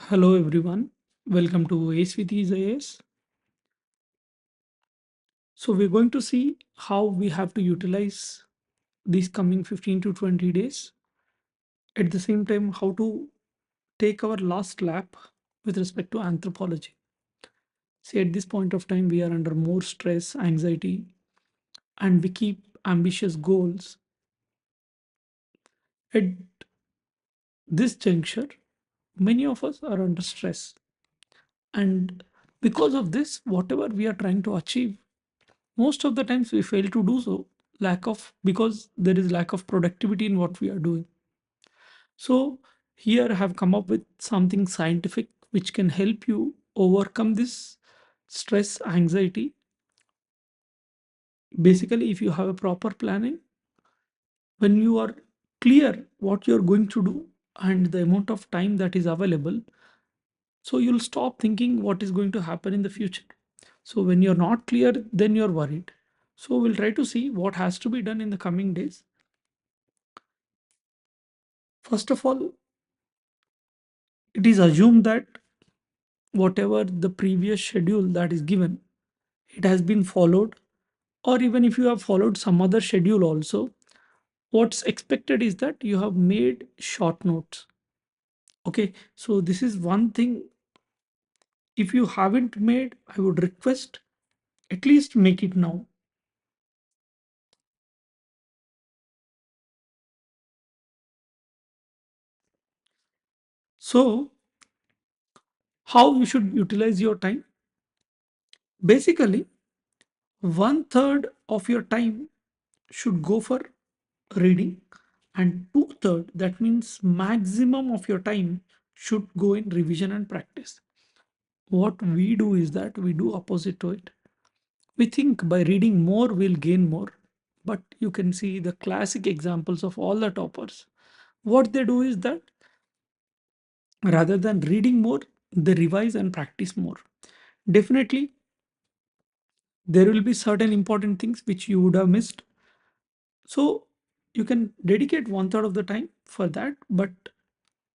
Hello everyone, welcome to Ace with Ease. So we're going to see how we have to utilize these coming 15 to 20 days. At the same time, how to take our last lap with respect to anthropology. See, at this point of time, we are under more stress, anxiety, and we keep ambitious goals. At this juncture, many of us are under stress. And because of this, whatever we are trying to achieve, most of the times we fail to do so because there is lack of productivity in what we are doing. So here I have come up with something scientific which can help you overcome this stress, anxiety. Basically, if you have a proper planning, when you are clear what you're going to do and the amount of time that is available, so you'll stop thinking what is going to happen in the future. So when you're not clear, then you're worried. So we'll try to see what has to be done in the coming days. First of all, it is assumed that whatever the previous schedule that is given, it has been followed, or even if you have followed some other schedule also, what's expected is that you have made short notes. Okay, so this is one thing. If you haven't made, I would request at least make it now. So how you should utilize your time? Basically, one third of your time should go for reading, and two-third, that means maximum of your time, should go in revision and practice. What we do is that we do opposite to it. We think by reading more we'll gain more, but you can see the classic examples of all the toppers. What they do is that rather than reading more, they revise and practice more. Definitely there will be certain important things which you would have missed, so you can dedicate one third of the time for that, but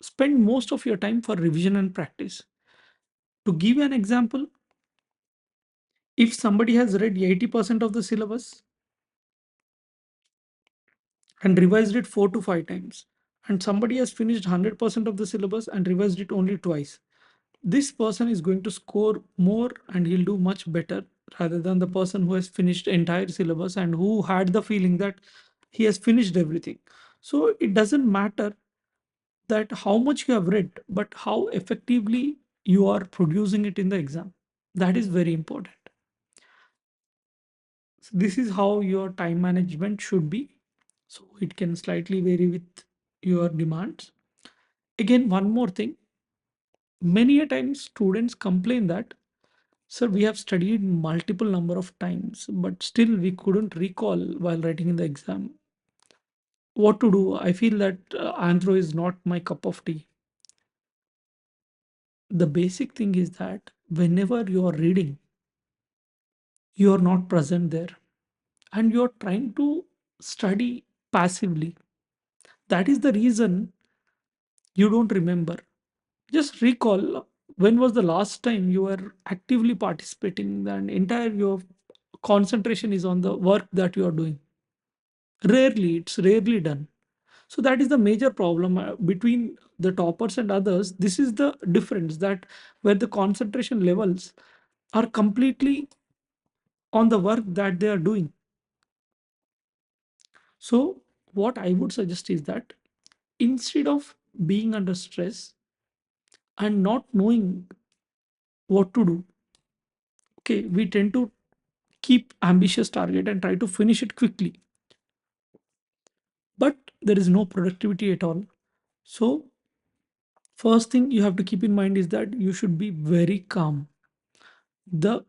spend most of your time for revision and practice. To give you an example, if somebody has read 80% of the syllabus and revised it 4 to 5 times, and somebody has finished 100% of the syllabus and revised it only twice, this person is going to score more and he'll do much better rather than the person who has finished entire syllabus and who had the feeling that he has finished everything. So it doesn't matter that how much you have read, but how effectively you are producing it in the exam. That is very important. So this is how your time management should be. So it can slightly vary with your demands. Again, one more thing. Many a times students complain that, sir, we have studied multiple number of times, but still we couldn't recall while writing in the exam. What to do? I feel that anthro is not my cup of tea. The basic thing is that whenever you are reading, you are not present there and you are trying to study passively. That is the reason you don't remember. Just recall when was the last time you were actively participating and entire your concentration is on the work that you are doing. Rarely, it's rarely done. So that is the major problem between the toppers and others. This is the difference, that where the concentration levels are completely on the work that they are doing. So what I would suggest is that instead of being under stress and not knowing what to do, okay, we tend to keep ambitious target and try to finish it quickly, but there is no productivity at all. So first thing you have to keep in mind is that you should be very calm. The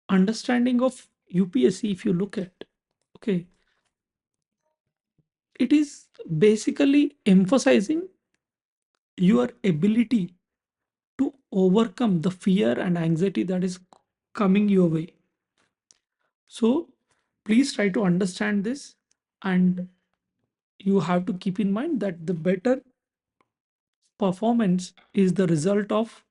understanding of UPSC, if you look at, okay, it is basically emphasizing your ability to overcome the fear and anxiety that is coming your way. So please try to understand this, and you have to keep in mind that the better performance is the result of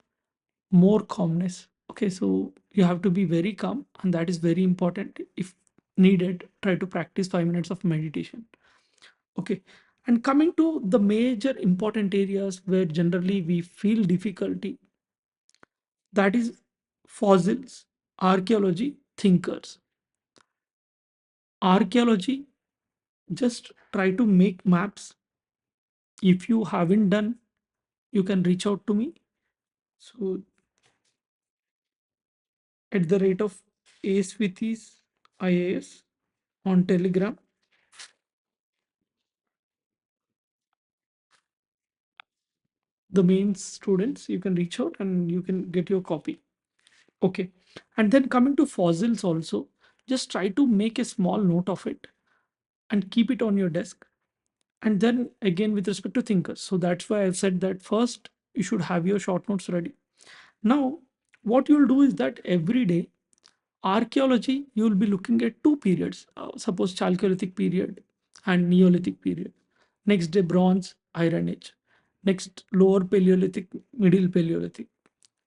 more calmness. Okay, so you have to be very calm, and that is very important. If needed, try to practice 5 minutes of meditation. Okay, and coming to the major important areas where generally we feel difficulty, that is fossils, archaeology, thinkers. Archaeology, just try to make maps. If you haven't done, you can reach out to me. So at the rate of Ace IAS on Telegram. The main students, you can reach out and you can get your copy. Okay, and then coming to fossils also, just try to make a small note of it and keep it on your desk. And then again, with respect to thinkers, so that's why I said that first you should have your short notes ready. Now what you'll do is that every day, archaeology, you will be looking at two periods, suppose Chalcolithic period and Neolithic period. Next day, Bronze, Iron Age. Next, Lower Paleolithic, Middle Paleolithic.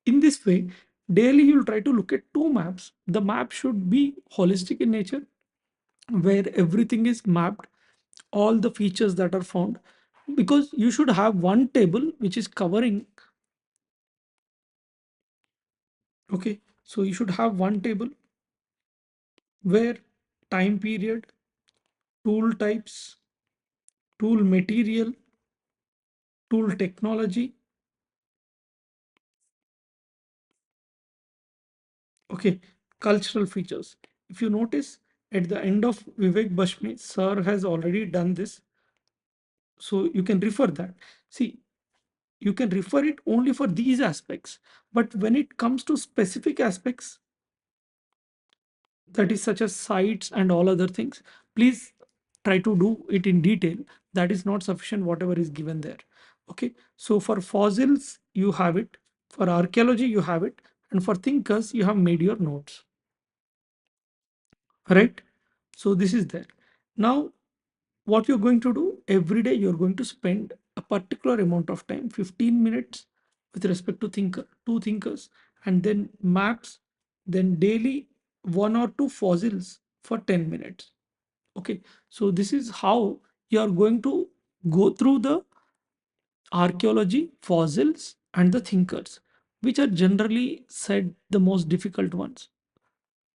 In this way, daily you'll try to look at two maps. The map should be holistic in nature, where everything is mapped, all the features that are found, because you should have one table which is covering. Okay, so you should have one table where time period, tool types, tool material, tool technology. Okay, cultural features. If you notice, at the end of Vivek Bashmi, sir has already done this, so you can refer that. See, you can refer it only for these aspects, but when it comes to specific aspects, that is such as sites and all other things, please try to do it in detail. That is not sufficient whatever is given there. Okay, so for fossils you have it, for archaeology you have it, and for thinkers you have made your notes, right? So this is there. Now what you're going to do, every day you're going to spend a particular amount of time, 15 minutes, with respect to two thinkers, and then maps, then daily one or two fossils for 10 minutes. Okay, so this is how you are going to go through the archaeology, fossils, and the thinkers, which are generally said the most difficult ones.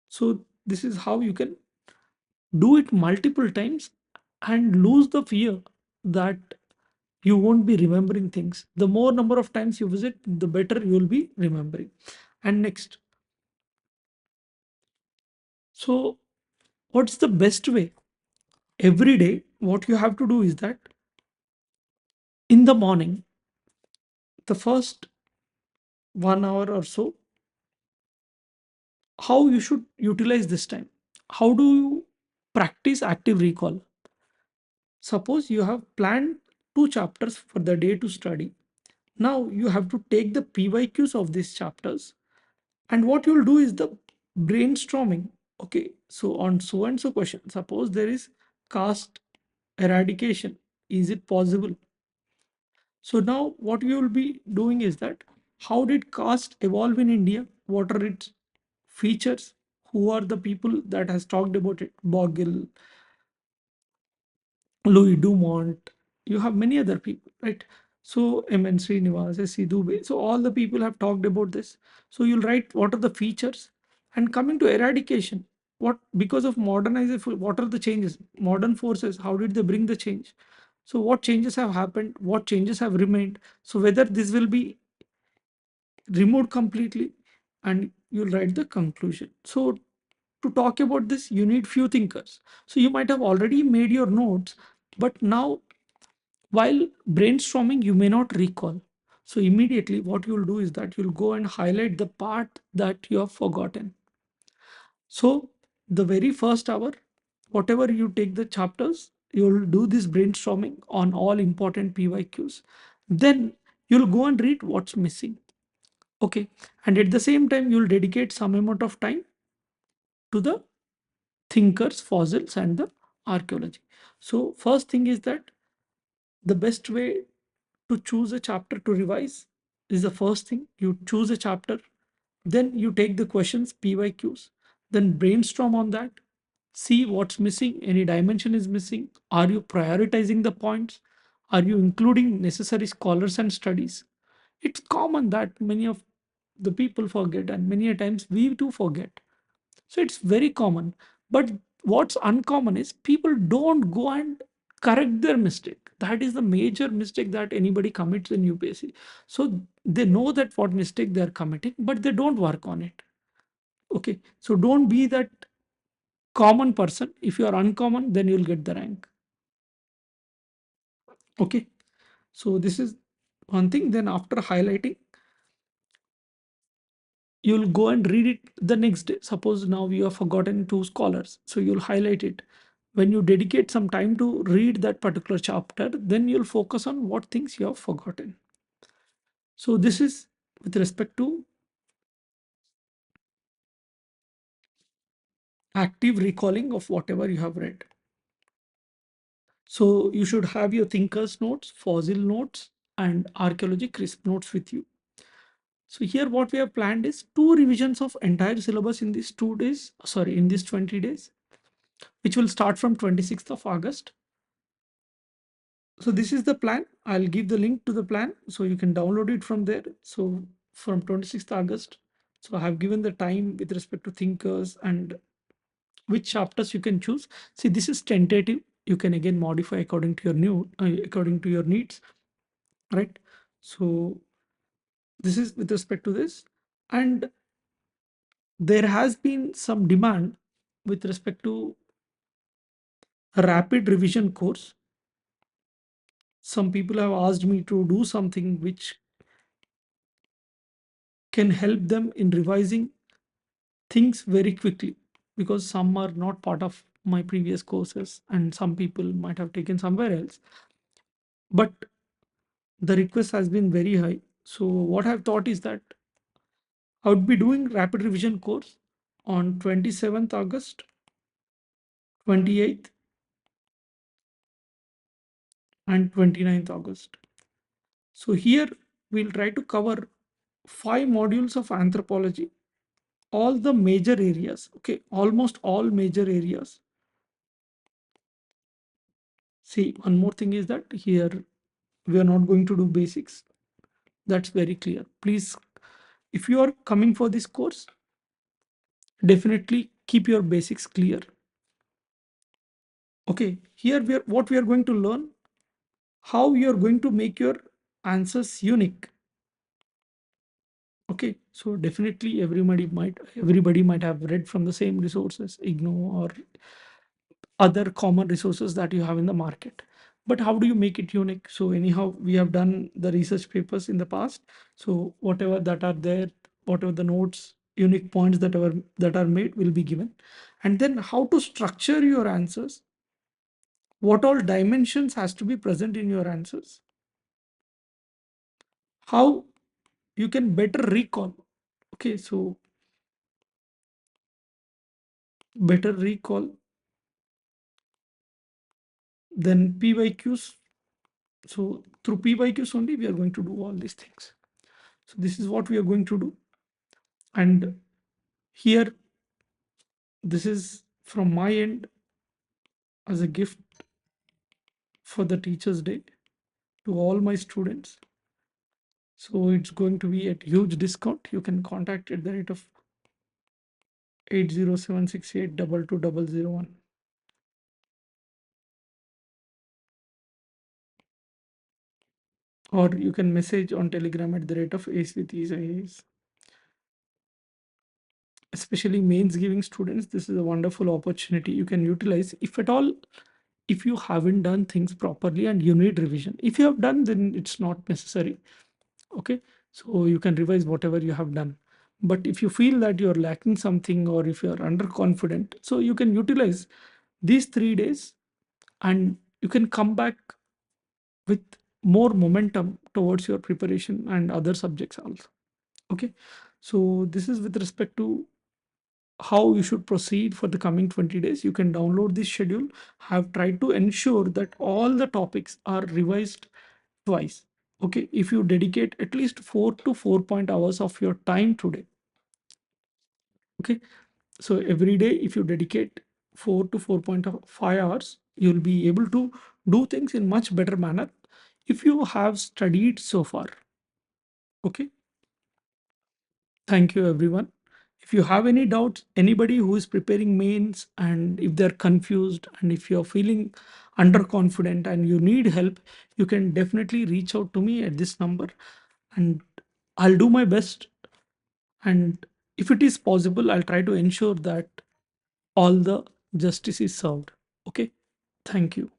So this is how you can do it multiple times and lose the fear that you won't be remembering things. The more number of times you visit, the better you will be remembering. And next, so what's the best way? Every day, what you have to do is that in the morning, the first 1 hour or so, how you should utilize this time. How do you practice active recall? Suppose you have planned two chapters for the day to study. Now you have to take the PYQs of these chapters, and what you'll do is the brainstorming. Okay, so on so and so question, suppose there is caste eradication, is it possible? So now what you will be doing is that, how did caste evolve in India? What are its features? Who are the people that has talked about it? Bogill, Louis Dumont, you have many other people, right? So MN Srinivas, S.C. Dubey. So all the people have talked about this. So you'll write what are the features. And coming to eradication, what, because of modernization, what are the changes? Modern forces, how did they bring the change? So what changes have happened? What changes have remained? So whether this will be removed completely, and you'll write the conclusion. So to talk about this, you need few thinkers. So you might have already made your notes, but now while brainstorming, you may not recall. So immediately what you'll do is that you'll go and highlight the part that you have forgotten. So the very first hour, whatever you take the chapters, you'll do this brainstorming on all important PYQs. Then you'll go and read what's missing. Okay. And at the same time, you'll dedicate some amount of time to the thinkers, fossils, and the archaeology. So first thing is that the best way to choose a chapter to revise is the first thing. You choose a chapter, then you take the questions, PYQs, then brainstorm on that, see what's missing, any dimension is missing. Are you prioritizing the points? Are you including necessary scholars and studies? It's common that many of the people forget, and many a times we too forget. So it's very common. But what's uncommon is people don't go and correct their mistake. That is the major mistake that anybody commits in UPSC. So they know that what mistake they're committing, but they don't work on it. Okay. So don't be that common person. If you are uncommon, then you'll get the rank. Okay. So this is one thing. Then after highlighting, you'll go and read it the next day. Suppose now you have forgotten two scholars, so you'll highlight it. When you dedicate some time to read that particular chapter, then you'll focus on what things you have forgotten. So this is with respect to active recalling of whatever you have read. So you should have your thinkers notes, fossil notes, and archaeology crisp notes with you. So here what we have planned is two revisions of entire syllabus in these 2 days, sorry, in these 20 days, which will start from 26th of August. So this is the plan. I'll give the link to the plan so you can download it from there. So from 26th August. So I have given the time with respect to thinkers and which chapters you can choose. See, this is tentative. You can again modify according to your according to your needs, right? So this is with respect to this. And there has been some demand with respect to a rapid revision course. Some people have asked me to do something which can help them in revising things very quickly, because some are not part of my previous courses and some people might have taken somewhere else, but the request has been very high. So what I've thought is that I would be doing rapid revision course on 27th August, 28th, and 29th August. So here we'll try to cover 5 modules of anthropology, all the major areas, okay, almost all major areas. See, one more thing is that here we are not going to do basics. That's very clear. Please, if you are coming for this course, definitely keep your basics clear. Okay, here what we are going to learn, how you are going to make your answers unique. Okay, so definitely everybody might have read from the same resources, IGNO or other common resources that you have in the market. But how do you make it unique? So anyhow, we have done the research papers in the past. So whatever that are there, whatever the notes, unique points that are made will be given. And then how to structure your answers, what all dimensions has to be present in your answers, how you can better recall. Okay, so better recall, then PYQs. So through PYQs only we are going to do all these things. So this is what we are going to do. And here, this is from my end as a gift for the Teachers' Day to all my students. So it's going to be at huge discount. You can contact at the rate of 80768220001. Or you can message on Telegram at the rate of Ace with Ease IAS. Especially mains giving students, this is a wonderful opportunity you can utilize if at all, if you haven't done things properly and you need revision. If you have done, then it's not necessary. Okay, so you can revise whatever you have done. But if you feel that you're lacking something or if you're underconfident, so you can utilize these 3 days and you can come back with more momentum towards your preparation and other subjects also. Okay, so this is with respect to how you should proceed for the coming 20 days. You can download this schedule. Have tried to ensure that all the topics are revised twice. Okay, if you dedicate at least 4 to 4 hours of your time today. Okay, so every day if you dedicate 4 to 4.5 hours, you'll be able to do things in much better manner if you have studied so far. Okay, thank you everyone. If you have any doubts, anybody who is preparing mains, and if they're confused and if you're feeling underconfident and you need help, you can definitely reach out to me at this number, and I'll do my best. And if it is possible, I'll try to ensure that all the justice is served. Okay, thank you.